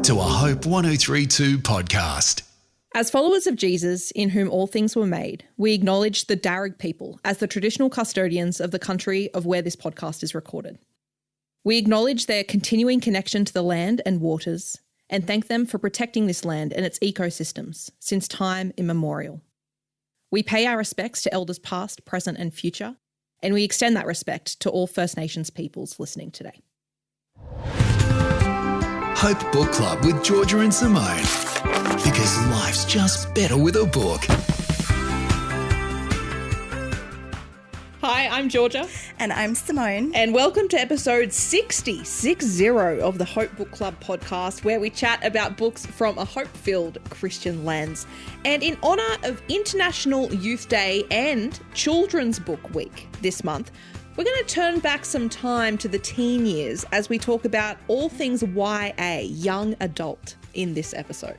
to a Hope 1032 podcast. As followers of Jesus, in whom all things were made, we acknowledge the Darug people as the traditional custodians of the country of where this podcast is recorded. We acknowledge their continuing connection to the land and waters and thank them for protecting this land and its ecosystems since time immemorial. We pay our respects to elders past, present and future, and we extend that respect to all First Nations peoples listening today. Hope Book Club with Georgia and Simone. Because life's just better with a book. Hi, I'm Georgia. And I'm Simone. And welcome to episode 60 of the Hope Book Club podcast, where we chat about books from a hope-filled Christian lens. And in honour of International Youth Day and Children's Book Week this month, we're going to turn back some time to the teen years as we talk about all things YA, young adult, in this episode.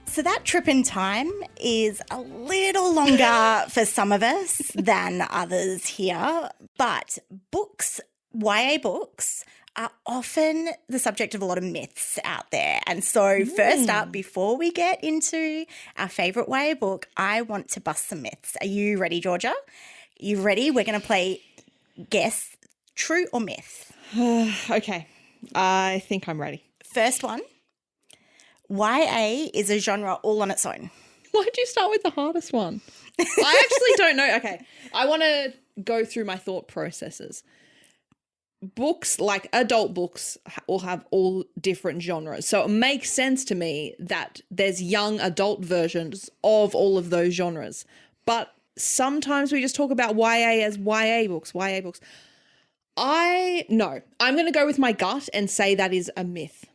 So that trip in time is a little longer for some of us than others here, but books, YA books, are often the subject of a lot of myths out there. And so first up, before we get into our favourite YA book, I want to bust some myths. Are you ready, Georgia? You ready? We're going to play Guess True or Myth. Okay, I think I'm ready. First one. YA is a genre all on its own. Why'd you start with the hardest one? I actually don't know. Okay, I want to go through my thought processes. Books, like adult books, will have all different genres. So it makes sense to me that there's young adult versions of all of those genres. But sometimes we just talk about YA as YA books. I'm going to go with my gut and say that is a myth.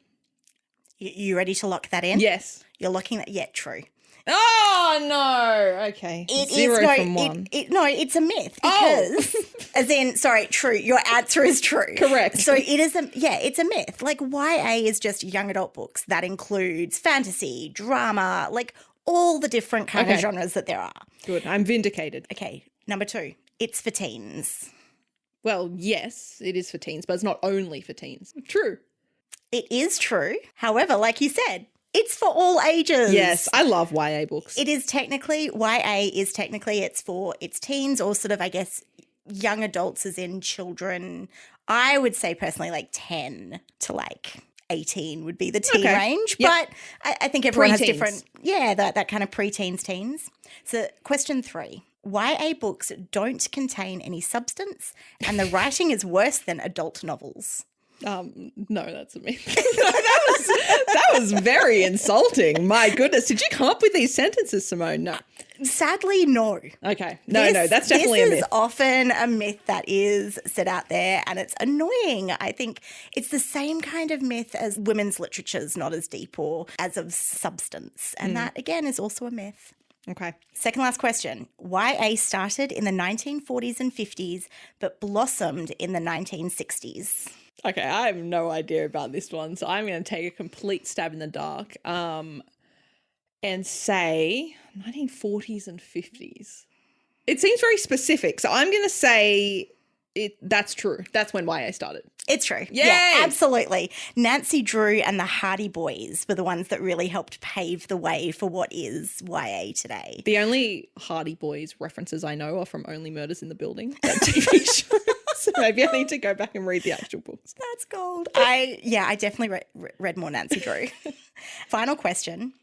You ready to lock that in? Yes. You're locking that? Yeah, true. Oh, no. Okay. Zero from one. It's a myth because, true. Your answer is true. Correct. So it's a myth. Like YA is just young adult books. That includes fantasy, drama, like all the different kind of genres that there are. Good. I'm vindicated. Okay. Number 2, it's for teens. Well, yes, it is for teens, but it's not only for teens. True. It is true. However, like you said, it's for all ages. Yes, I love YA books. It's teens or sort of, I guess, young adults as in children. I would say personally like 10 to like 18 would be the teen range. Yep. But I think everyone has different, that kind of pre-teens, teens. So question 3. YA books don't contain any substance and the writing is worse than adult novels. No, that's a myth. that was very insulting. My goodness. Did you come up with these sentences, Simone? No. Sadly, no. Okay. No, that's definitely a myth. This is often a myth that is set out there and it's annoying. I think it's the same kind of myth as women's literature is not as deep or as of substance. And that, again, is also a myth. Okay. Second last question. YA started in the 1940s and 50s but blossomed in the 1960s. Okay, I have no idea about this one, so I'm going to take a complete stab in the dark and say 1940s and 50s. It seems very specific, so I'm going to say that's true. That's when YA started. It's true. Yay! Yeah, absolutely. Nancy Drew and the Hardy Boys were the ones that really helped pave the way for what is YA today. The only Hardy Boys references I know are from Only Murders in the Building, that TV show. So maybe I need to go back and read the actual books. That's gold. I definitely read more Nancy Drew. Final question.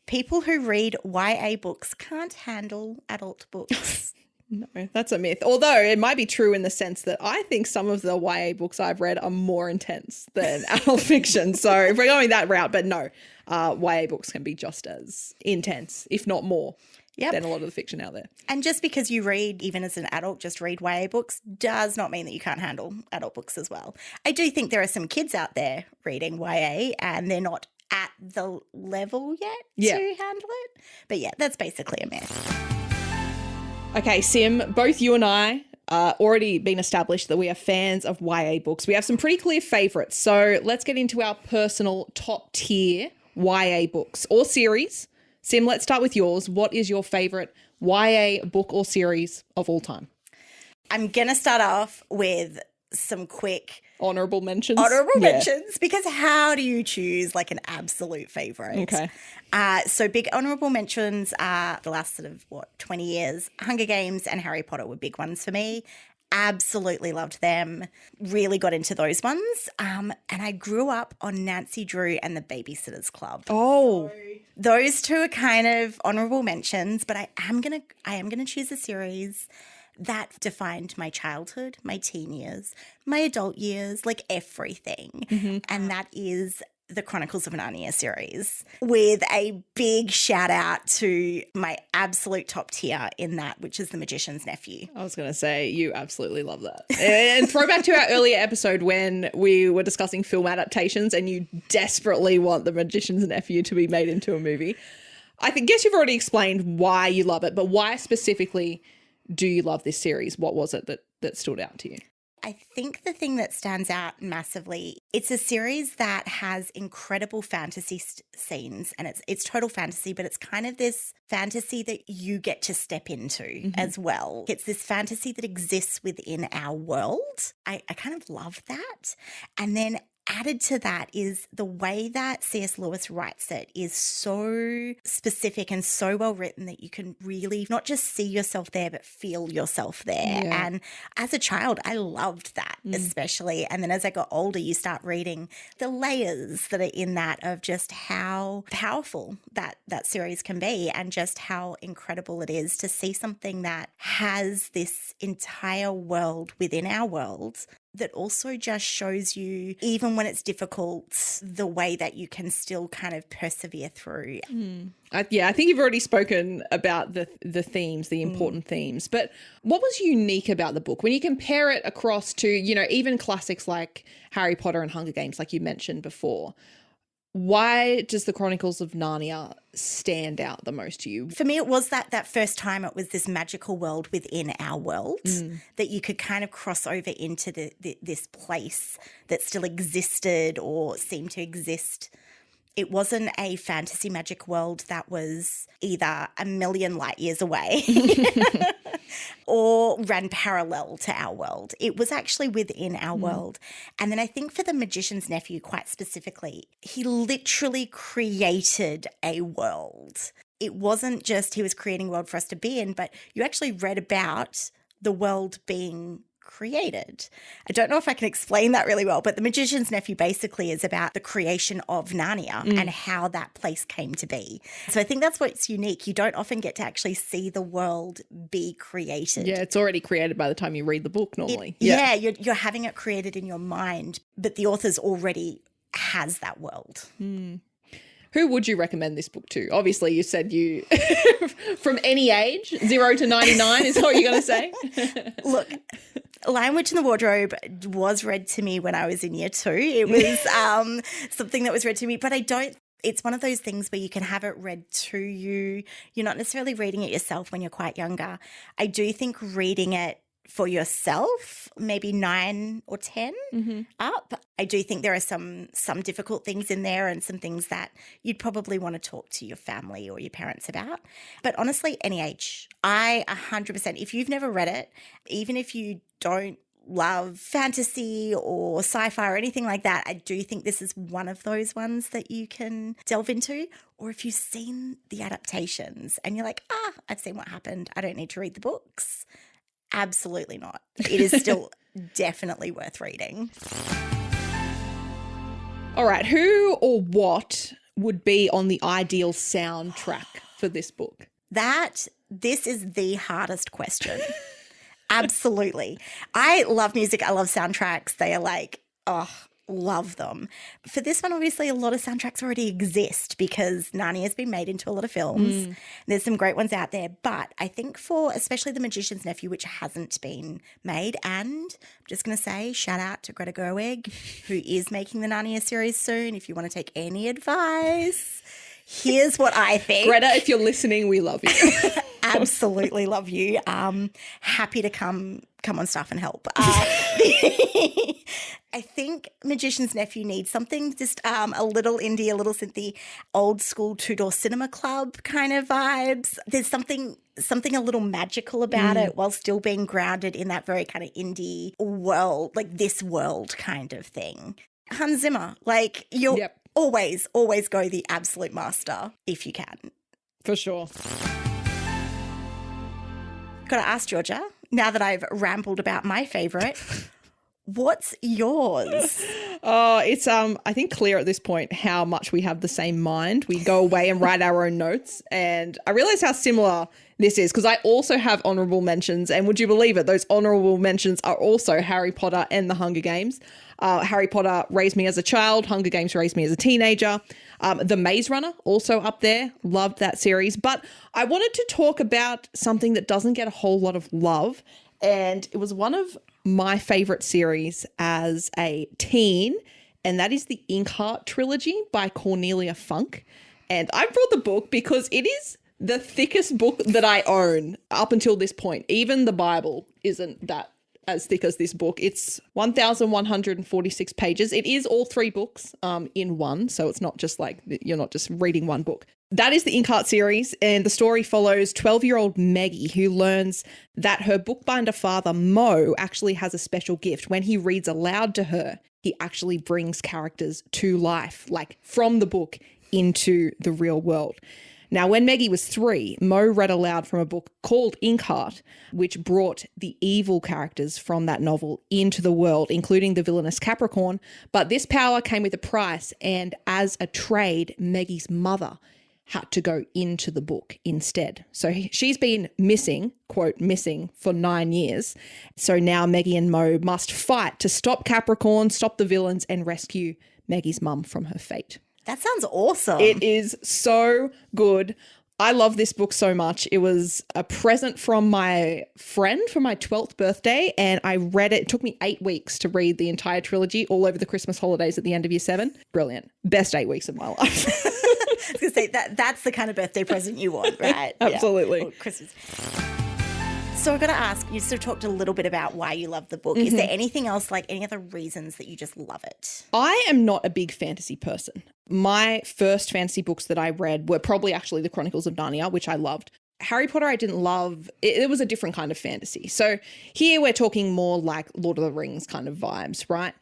People who read YA books can't handle adult books. No, that's a myth. Although it might be true in the sense that I think some of the YA books I've read are more intense than adult fiction. So if we're going that route, but no, YA books can be just as intense, if not more. Than a lot of the fiction out there. And just because you read, even as an adult, just read YA books does not mean that you can't handle adult books as well. I do think there are some kids out there reading YA and they're not at the level yet to handle it. But that's basically a myth. Okay, Sim, both you and I already been established that we are fans of YA books. We have some pretty clear favourites. So let's get into our personal top tier YA books or series. Sim, let's start with yours. What is your favourite YA book or series of all time? I'm going to start off with some quick Honourable mentions? Honourable mentions, because how do you choose like an absolute favourite? Okay. So big honourable mentions are the last sort of, 20 years. Hunger Games and Harry Potter were big ones for me. Absolutely loved them. Really got into those ones. And I grew up on Nancy Drew and the Babysitter's Club. Oh. Those two are kind of honourable mentions, but I am gonna choose a series that defined my childhood, my teen years, my adult years, like everything. And that is the Chronicles of Narnia series, with a big shout out to my absolute top tier in that, which is The Magician's Nephew. I was going to say, you absolutely love that. And throwback to our earlier episode when we were discussing film adaptations and you desperately want The Magician's Nephew to be made into a movie. Guess you've already explained why you love it, but why specifically do you love this series? What was it that stood out to you? I think the thing that stands out massively, it's a series that has incredible fantasy scenes, and it's total fantasy, but it's kind of this fantasy that you get to step into as well. It's this fantasy that exists within our world. I kind of love that. And then added to that is the way that C.S. Lewis writes it is so specific and so well written that you can really not just see yourself there, but feel yourself there. Yeah. And as a child, I loved that especially. And then as I got older, you start reading the layers that are in that of just how powerful that series can be and just how incredible it is to see something that has this entire world within our world that also just shows you, even when it's difficult, the way that you can still kind of persevere through. I think you've already spoken about the themes, the important themes. But what was unique about the book when you compare it across to, even classics like Harry Potter and Hunger Games, like you mentioned before? Why does the Chronicles of Narnia stand out the most to you? For me, it was that first time it was this magical world within our world that you could kind of cross over into this place that still existed or seemed to exist. It wasn't a fantasy magic world that was either a million light years away or ran parallel to our world. It was actually within our world. And then I think for The Magician's Nephew, quite specifically, he literally created a world. It wasn't just he was creating a world for us to be in, but you actually read about the world being created. I don't know if I can explain that really well, but The Magician's Nephew basically is about the creation of Narnia and how that place came to be. So I think that's what's unique. You don't often get to actually see the world be created. Yeah, it's already created by the time you read the book normally. You're having it created in your mind, but the author's already has that world. Who would you recommend this book to? Obviously, you said you from any age, 0 to 99 is what you're going to say. Look, Lion Witch in the Wardrobe was read to me when I was in year 2. It was something that was read to me, but it's one of those things where you can have it read to you. You're not necessarily reading it yourself when you're quite younger. I do think reading it for yourself, maybe 9 or 10 up. I do think there are some difficult things in there and some things that you'd probably want to talk to your family or your parents about. But honestly, any age. I 100%, if you've never read it, even if you don't love fantasy or sci-fi or anything like that, I do think this is one of those ones that you can delve into. Or if you've seen the adaptations and you're like, I've seen what happened, I don't need to read the books. Absolutely not. It is still definitely worth reading. All right. Who or what would be on the ideal soundtrack for this book? This is the hardest question. Absolutely. I love music. I love soundtracks. They are like, love them. For this one, obviously, a lot of soundtracks already exist because Narnia has been made into a lot of films. There's some great ones out there. But I think for especially The Magician's Nephew, which hasn't been made, and I'm just going to say shout out to Greta Gerwig, who is making the Narnia series soon. If you want to take any advice, here's what I think. Greta, if you're listening, we love you. absolutely love you. Happy to come on stuff and help. I think Magician's Nephew needs something just a little indie, a little synthy, old school two-door cinema club kind of vibes. There's something a little magical about it while still being grounded in that very kind of indie world, like this world kind of thing. Hans Zimmer, like you'll always go the absolute master if you can. For sure. Got to ask Georgia, now that I've rambled about my favourite, what's yours? Oh, it's I think clear at this point how much we have the same mind. We go away and write our own notes, and I realize how similar this is because I also have honourable mentions, and would you believe it, those honourable mentions are also Harry Potter and the Hunger Games. Harry Potter raised me as a child. Hunger Games raised me as a teenager. The Maze Runner also up there. Loved that series. But I wanted to talk about something that doesn't get a whole lot of love, and it was one of my favourite series as a teen, and that is the Inkheart trilogy by Cornelia Funke. And I brought the book because it is the thickest book that I own up until this point. Even the Bible isn't that as thick as this book. It's 1,146 pages. It is all three books in one, so it's not just like you're not just reading one book. That is the Inkheart series, and the story follows 12-year-old Maggie, who learns that her bookbinder father, Mo, actually has a special gift. When he reads aloud to her, he actually brings characters to life, like from the book into the real world. Now, when Maggie was 3, Mo read aloud from a book called Inkheart, which brought the evil characters from that novel into the world, including the villainous Capricorn. But this power came with a price, and as a trade, Maggie's mother had to go into the book instead. So she's been missing, quote, missing for 9 years. So now Maggie and Mo must fight to stop Capricorn, stop the villains, and rescue Maggie's mum from her fate. That sounds awesome. It is so good. I love this book so much. It was a present from my friend for my 12th birthday, and I read it. It took me 8 weeks to read the entire trilogy all over the Christmas holidays at the end of year 7. Brilliant. Best 8 weeks of my life. I was going to say, that's the kind of birthday present you want, right? Absolutely. Yeah. Or Christmas. So I've got to ask, you sort of talked a little bit about why you love the book. Is there anything else, like any other reasons that you just love it? I am not a big fantasy person. My first fantasy books that I read were probably actually the Chronicles of Narnia, which I loved. Harry Potter I didn't love. It was a different kind of fantasy. So here we're talking more like Lord of the Rings kind of vibes, right?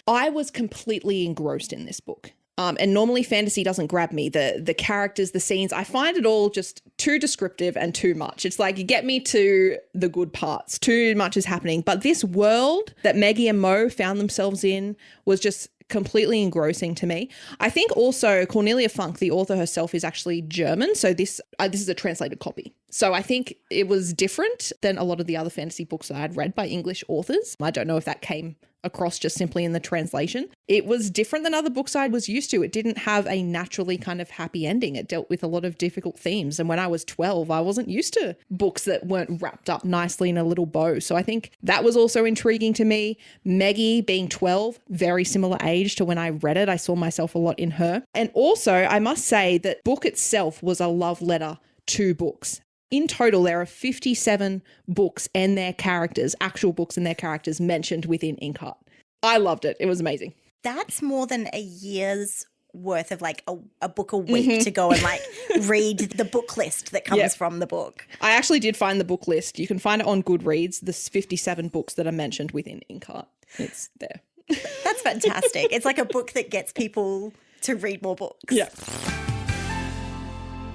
I was completely engrossed in this book. And normally fantasy doesn't grab me. The characters, the scenes, I find it all just too descriptive and too much. It's like you get me to the good parts. Too much is happening. But this world that Maggie and Mo found themselves in was just completely engrossing to me. I think also Cornelia Funke, the author herself, is actually German. So this is a translated copy. So I think it was different than a lot of the other fantasy books that I'd read by English authors. I don't know if that came across just simply in the translation. It was different than other books I was used to. It didn't have a naturally kind of happy ending. It dealt with a lot of difficult themes. And when I was 12, I wasn't used to books that weren't wrapped up nicely in a little bow. So I think that was also intriguing to me. Maggie being 12, very similar age to when I read it. I saw myself a lot in her. And also, I must say that book itself was a love letter to books. In total, there are 57 books and their characters, actual books and their characters mentioned within Inkheart. I loved it. It was amazing. That's more than a year's worth of like a book a week to go and like read the book list that comes from the book. I actually did find the book list. You can find it on Goodreads, the 57 books that are mentioned within Inkheart. It's there. That's fantastic. It's like a book that gets people to read more books. Yeah.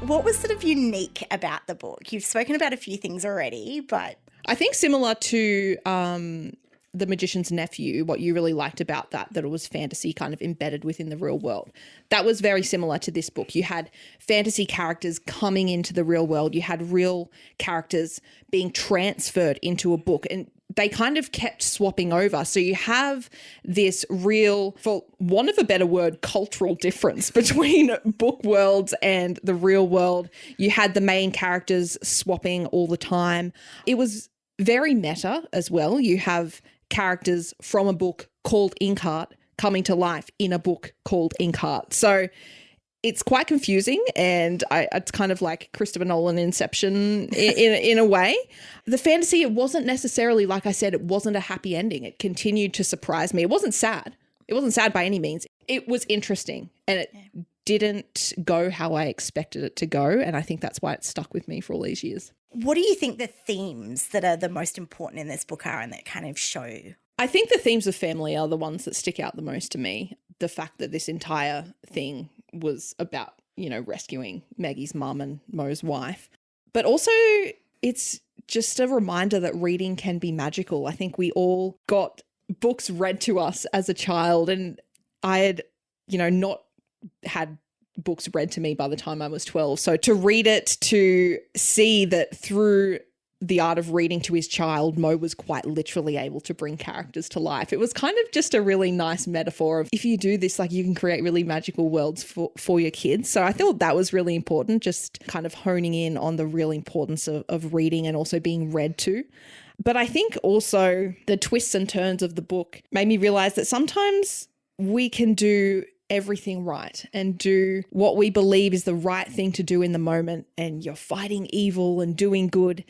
What was sort of unique about the book? You've spoken about a few things already, but I think similar to The Magician's Nephew, what you really liked about that it was fantasy kind of embedded within the real world. That was very similar to this book. You had fantasy characters coming into the real world. You had real characters being transferred into a book, and they kind of kept swapping over. So you have this real, for want of a better word, cultural difference between book worlds and the real world. You had the main characters swapping all the time. It was very meta as well. You have characters from a book called Inkheart coming to life in a book called Inkheart. So It's quite confusing, and it's kind of like Christopher Nolan Inception in a way. The fantasy, it wasn't necessarily, like I said, it wasn't a happy ending. It continued to surprise me. It wasn't sad. It wasn't sad by any means. It was interesting, and it didn't go how I expected it to go, and I think that's why it stuck with me for all these years. What do you think the themes that are the most important in this book are and that kind of show? I think the themes of family are the ones that stick out the most to me. The fact that this entire thing was about, rescuing Maggie's mum and Mo's wife. But also it's just a reminder that reading can be magical. I think we all got books read to us as a child, and I had, not had books read to me by the time I was 12. So to read it, to see that through the art of reading to his child, Mo was quite literally able to bring characters to life. It was kind of just a really nice metaphor of, if you do this, like, you can create really magical worlds for your kids. So I thought that was really important, just kind of honing in on the real importance of reading and also being read to. But I think also the twists and turns of the book made me realize that sometimes we can do everything right and do what we believe is the right thing to do in the moment, and you're fighting evil and doing good.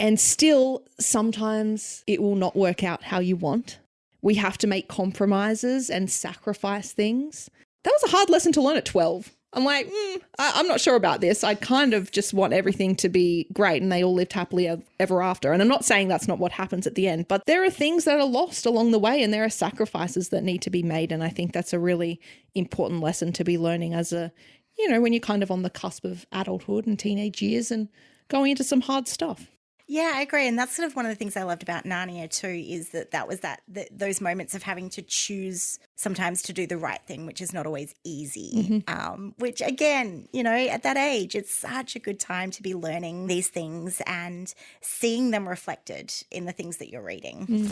And still, sometimes it will not work out how you want. We have to make compromises and sacrifice things. That was a hard lesson to learn at 12. I'm like, I'm not sure about this. I kind of just want everything to be great and they all lived happily ever after. And I'm not saying that's not what happens at the end, but there are things that are lost along the way and there are sacrifices that need to be made. And I think that's a really important lesson to be learning as when you're kind of on the cusp of adulthood and teenage years and going into some hard stuff. Yeah, I agree. And that's sort of one of the things I loved about Narnia too, is that was those moments of having to choose sometimes to do the right thing, which is not always easy. Which again, at that age, it's such a good time to be learning these things and seeing them reflected in the things that you're reading.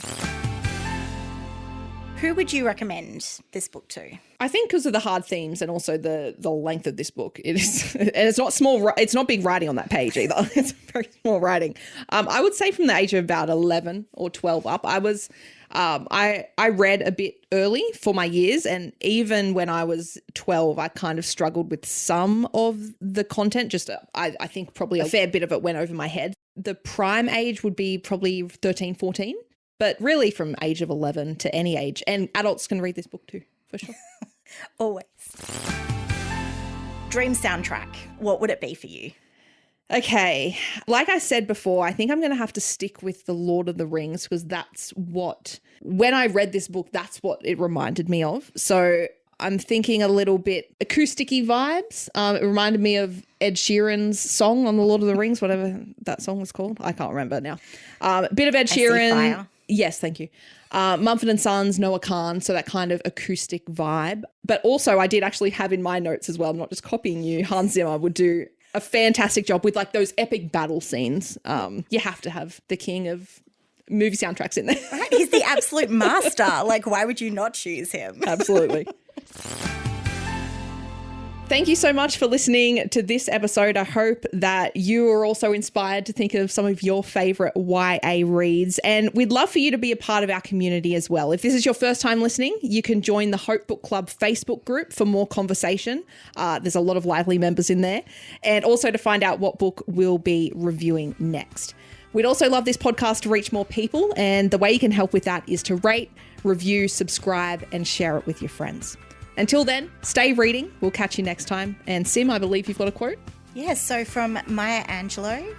Who would you recommend this book to? I think because of the hard themes and also the length of this book, it is, and it's not small. It's not big writing on that page either. It's very small writing. I would say from the age of about 11 or 12 up, I was. I read a bit early for my years, and even when I was 12, I kind of struggled with some of the content. I think probably a fair bit of it went over my head. The prime age would be probably 13, 14. But really from age of 11 to any age. And adults can read this book too, for sure. Always. Dream soundtrack. What would it be for you? Okay. Like I said before, I think I'm going to have to stick with The Lord of the Rings because that's what, when I read this book, that's what it reminded me of. So I'm thinking a little bit acoustic-y vibes. It reminded me of Ed Sheeran's song on The Lord of the Rings, whatever that song was called. I can't remember now. A bit of Ed Sheeran. Yes, thank you. Mumford & Sons, Noah Khan, so that kind of acoustic vibe. But also I did actually have in my notes as well, I'm not just copying you, Hans Zimmer would do a fantastic job with like those epic battle scenes. You have to have the king of movie soundtracks in there. Right, he's the absolute master. Like, why would you not choose him? Absolutely. Thank you so much for listening to this episode. I hope that you are also inspired to think of some of your favourite YA reads, and we'd love for you to be a part of our community as well. If this is your first time listening, you can join the Hope Book Club Facebook group for more conversation. There's a lot of lively members in there, and also to find out what book we'll be reviewing next. We'd also love this podcast to reach more people, and the way you can help with that is to rate, review, subscribe, and share it with your friends. Until then, stay reading. We'll catch you next time. And Sim, I believe you've got a quote? Yes, so from Maya Angelou,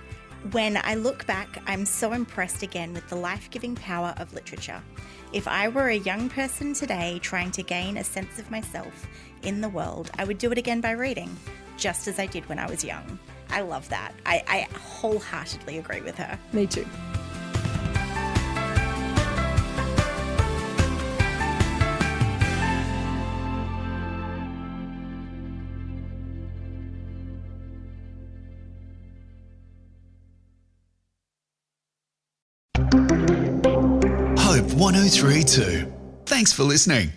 when I look back, I'm so impressed again with the life-giving power of literature. If I were a young person today trying to gain a sense of myself in the world, I would do it again by reading, just as I did when I was young. I love that. I wholeheartedly agree with her. Me too. Hope 103.2. Thanks for listening.